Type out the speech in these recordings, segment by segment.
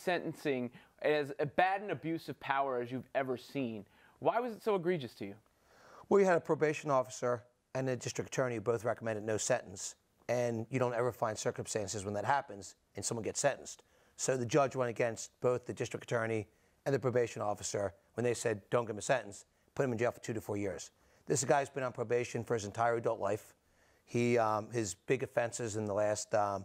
sentencing as bad and abusive power as you've ever seen. Why was it so egregious to you? Well, you had a probation officer and a district attorney who both recommended no sentence. And you don't ever find circumstances when that happens and someone gets sentenced. So the judge went against both the district attorney and the probation officer when they said, don't give him a sentence, put him in jail for 2 to 4 years. This guy's been on probation for his entire adult life. His big offenses in the last, I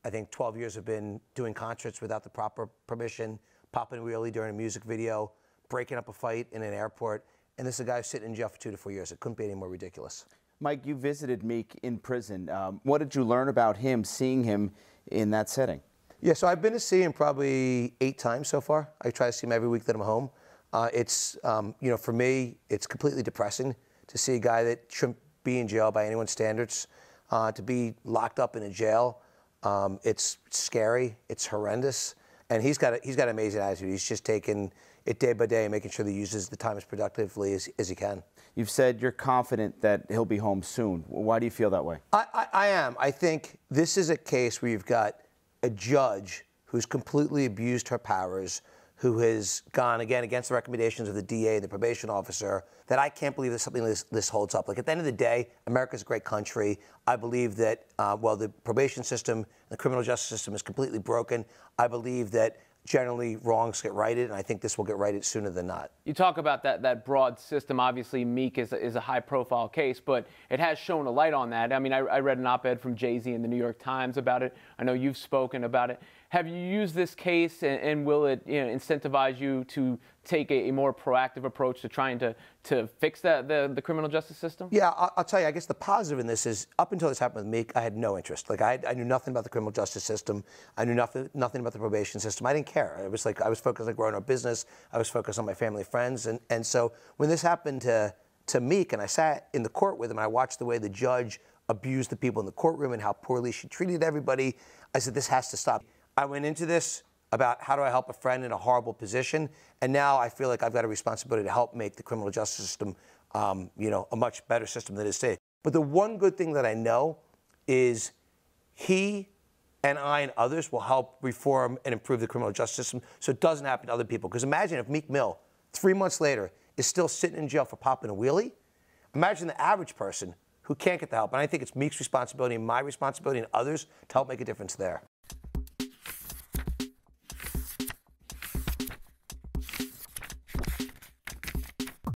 think, 12 years have been doing concerts without the proper permission, popping a wheelie during a music video, breaking up a fight in an airport. And this is a guy who's sitting in jail for 2 to 4 years. It couldn't be any more ridiculous. Mike, you visited Meek in prison. What did you learn about him, seeing him in that setting? Yeah, so I've been to see him probably 8 times so far. I try to see him every week that I'm home. For me, it's completely depressing to see a guy that shouldn't be in jail by anyone's standards, to be locked up in a jail. It's scary. It's horrendous. And he's got an amazing attitude. He's just taking it day by day and making sure that he uses the time as productively as he can. You've said you're confident that he'll be home soon. Why do you feel that way? I am. I think this is a case where you've got a judge who's completely abused her powers, who has gone, again, against the recommendations of the DA and the probation officer, that I can't believe that something like this holds up. Like, at the end of the day, America's a great country. I believe that, while the probation system, the criminal justice system is completely broken, I believe that generally wrongs get righted, and I think this will get righted sooner than not. You talk about that broad system. Obviously, Meek is a high-profile case, but it has shown a light on that. I mean, I read an op-ed from Jay-Z in the New York Times about it. I know you've spoken about it. Have you used this case, and will it incentivize you to take a more proactive approach to trying to fix the criminal justice system? Yeah, I'll tell you, I guess the positive in this is, up until this happened with Meek, I had no interest. Like, I knew nothing about the criminal justice system. I knew nothing about the probation system. I didn't care. I was focused on growing our business. I was focused on my family and friends. And so when this happened to Meek, and I sat in the court with him, and I watched the way the judge abused the people in the courtroom and how poorly she treated everybody, I said, this has to stop. I went into this about how do I help a friend in a horrible position, and now I feel like I've got a responsibility to help make the criminal justice system, a much better system than it is today. But the one good thing that I know is he and I and others will help reform and improve the criminal justice system so it doesn't happen to other people. Because imagine if Meek Mill, 3 months later, is still sitting in jail for popping a wheelie. Imagine the average person who can't get the help. And I think it's Meek's responsibility and my responsibility and others to help make a difference there.